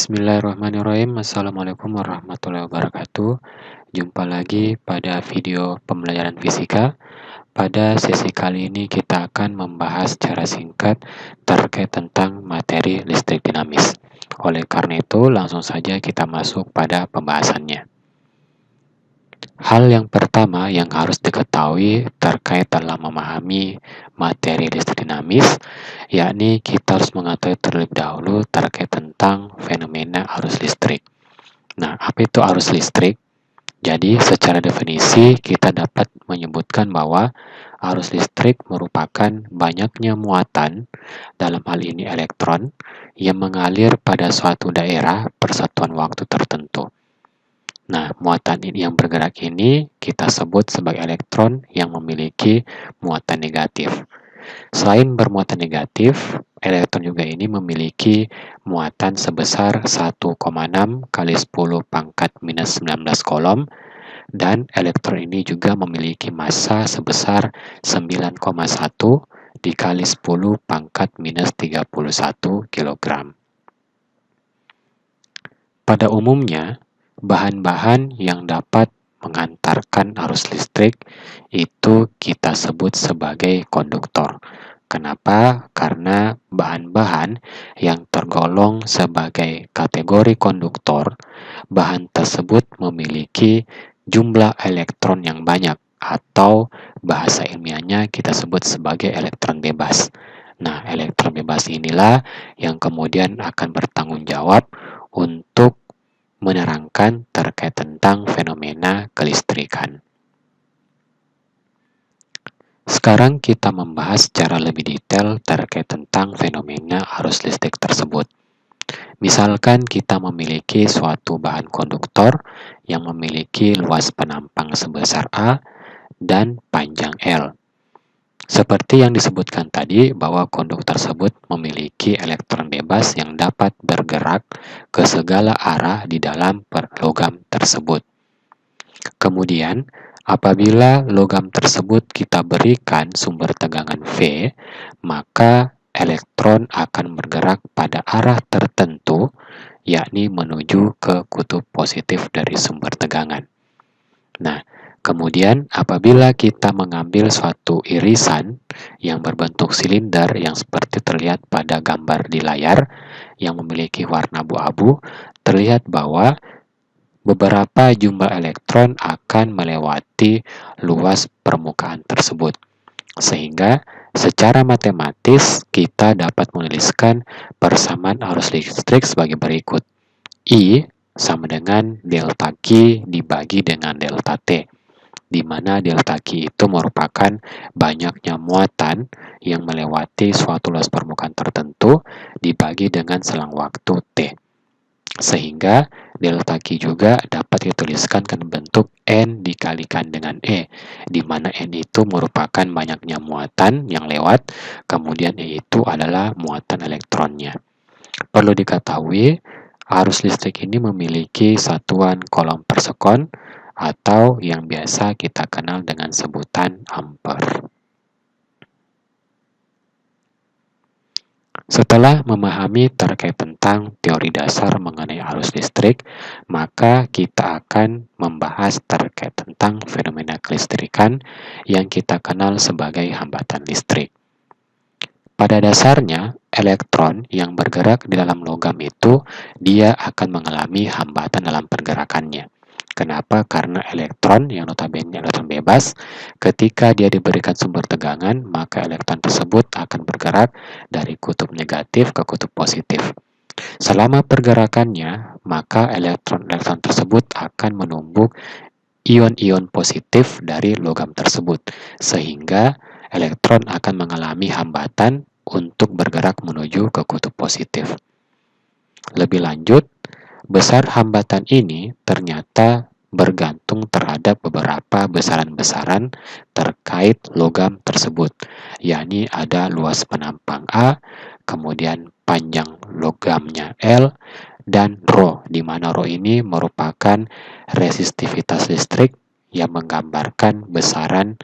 Bismillahirrahmanirrahim. Assalamualaikum warahmatullahi wabarakatuh. Jumpa lagi pada video pembelajaran fisika. Pada sesi kali ini kita akan membahas secara singkat terkait tentang materi listrik dinamis. Oleh karena itu, langsung saja kita masuk pada pembahasannya. Hal yang pertama yang harus diketahui terkait dalam memahami materi listrik dinamis, yakni kita harus mengetahui terlebih dahulu terkait tentang fenomena arus listrik. Nah, apa itu arus listrik? Jadi, secara definisi kita dapat menyebutkan bahwa arus listrik merupakan banyaknya muatan, dalam hal ini elektron, yang mengalir pada suatu daerah persatuan waktu tertentu. Nah, muatan ini yang bergerak ini kita sebut sebagai elektron yang memiliki muatan negatif. Selain bermuatan negatif, elektron juga ini memiliki muatan sebesar 1,6 kali 10 pangkat minus 19 kolom, dan elektron ini juga memiliki massa sebesar 9,1 dikali 10 pangkat minus 31 kg. Pada umumnya, bahan-bahan yang dapat mengantarkan arus listrik itu kita sebut sebagai konduktor. Kenapa? Karena bahan-bahan yang tergolong sebagai kategori konduktor, bahan tersebut memiliki jumlah elektron yang banyak, atau bahasa ilmiahnya kita sebut sebagai elektron bebas. Nah, elektron bebas inilah yang kemudian akan bertanggung jawab untuk menerangkan terkait tentang fenomena kelistrikan. Sekarang kita membahas secara lebih detail terkait tentang fenomena arus listrik tersebut. Misalkan kita memiliki suatu bahan konduktor yang memiliki luas penampang sebesar A dan panjang L. Seperti yang disebutkan tadi bahwa konduktor tersebut memiliki elektron bebas yang dapat bergerak ke segala arah di dalam logam tersebut. Kemudian, apabila logam tersebut kita berikan sumber tegangan V, maka elektron akan bergerak pada arah tertentu, yakni menuju ke kutub positif dari sumber tegangan. Nah, kemudian apabila kita mengambil suatu irisan yang berbentuk silinder yang seperti terlihat pada gambar di layar yang memiliki warna abu-abu, terlihat bahwa beberapa jumlah elektron akan melewati luas permukaan tersebut. Sehingga secara matematis kita dapat menuliskan persamaan arus listrik sebagai berikut. I sama dengan delta Q dibagi dengan delta T, di mana delta Q itu merupakan banyaknya muatan yang melewati suatu luas permukaan tertentu dibagi dengan selang waktu T. Sehingga delta Q juga dapat dituliskan dengan bentuk N dikalikan dengan E, di mana N itu merupakan banyaknya muatan yang lewat, kemudian E itu adalah muatan elektronnya. Perlu diketahui, arus listrik ini memiliki satuan coulomb per sekon, atau yang biasa kita kenal dengan sebutan ampere. Setelah memahami terkait tentang teori dasar mengenai arus listrik, maka kita akan membahas terkait tentang fenomena kelistrikan yang kita kenal sebagai hambatan listrik. Pada dasarnya, elektron yang bergerak di dalam logam itu, dia akan mengalami hambatan dalam pergerakannya. Kenapa? Karena elektron yang notabene elektron bebas, ketika dia diberikan sumber tegangan, maka elektron tersebut akan bergerak dari kutub negatif ke kutub positif. Selama pergerakannya, maka elektron-elektron tersebut akan menumbuk ion-ion positif dari logam tersebut, sehingga elektron akan mengalami hambatan untuk bergerak menuju ke kutub positif. Lebih lanjut, besar hambatan ini ternyata bergantung terhadap beberapa besaran-besaran terkait logam tersebut, yakni ada luas penampang A, kemudian panjang logamnya L, dan Rho, di mana Rho ini merupakan resistivitas listrik yang menggambarkan besaran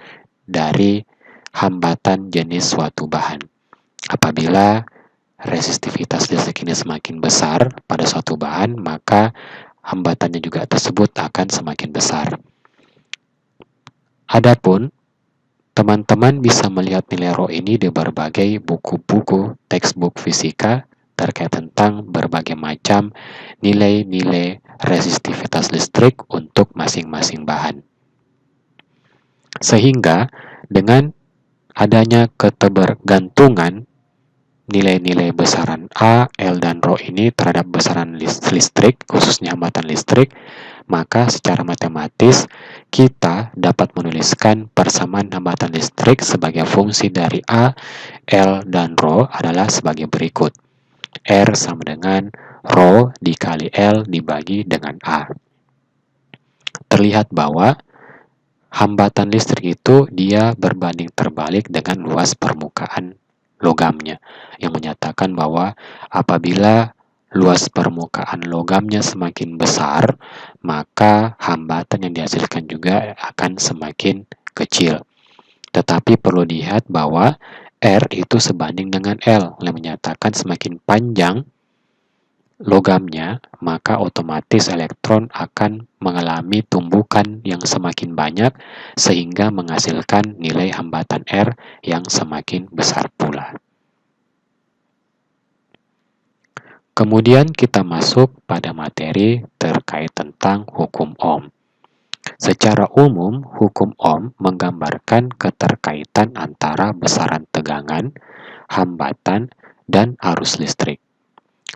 dari hambatan jenis suatu bahan. Apabila resistivitas listrik ini semakin besar pada suatu bahan, bahan, maka hambatannya juga tersebut akan semakin besar. Adapun teman-teman bisa melihat nilai rho ini di berbagai buku-buku textbook fisika terkait tentang berbagai macam nilai-nilai resistivitas listrik untuk masing-masing bahan. Sehingga dengan adanya ketergantungan nilai-nilai besaran A, L, dan Rho ini terhadap besaran listrik, khususnya hambatan listrik, maka secara matematis kita dapat menuliskan persamaan hambatan listrik sebagai fungsi dari A, L, dan Rho adalah sebagai berikut. R sama dengan Rho dikali L dibagi dengan A. Terlihat bahwa hambatan listrik itu dia berbanding terbalik dengan luas permukaan logamnya, yang menyatakan bahwa apabila luas permukaan logamnya semakin besar, maka hambatan yang dihasilkan juga akan semakin kecil. Tetapi perlu dilihat bahwa R itu sebanding dengan L, yang menyatakan semakin panjang logamnya, maka otomatis elektron akan mengalami tumbukan yang semakin banyak sehingga menghasilkan nilai hambatan R yang semakin besar pula. Kemudian kita masuk pada materi terkait tentang hukum Ohm. Secara umum, hukum Ohm menggambarkan keterkaitan antara besaran tegangan, hambatan, dan arus listrik.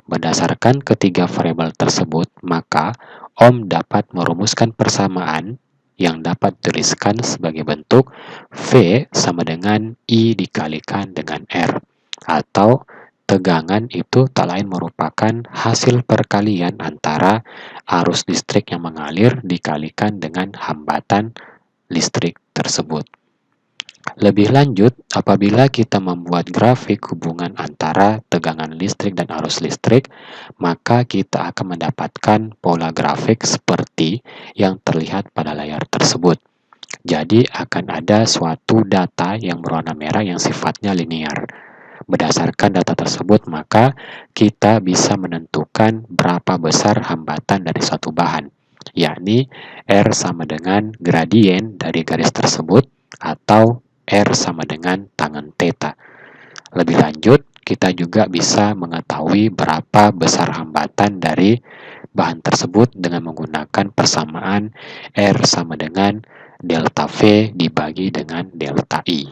Berdasarkan ketiga variabel tersebut, maka Ohm dapat merumuskan persamaan yang dapat dituliskan sebagai bentuk V sama dengan I dikalikan dengan R, atau tegangan itu tak lain merupakan hasil perkalian antara arus listrik yang mengalir dikalikan dengan hambatan listrik tersebut. Lebih lanjut, apabila kita membuat grafik hubungan antara tegangan listrik dan arus listrik, maka kita akan mendapatkan pola grafik seperti yang terlihat pada layar tersebut. Jadi akan ada suatu data yang berwarna merah yang sifatnya linear. Berdasarkan data tersebut, maka kita bisa menentukan berapa besar hambatan dari suatu bahan, yakni R sama dengan gradien dari garis tersebut atau R sama dengan tangen theta. Lebih lanjut, kita juga bisa mengetahui berapa besar hambatan dari bahan tersebut dengan menggunakan persamaan R sama dengan delta V dibagi dengan delta I.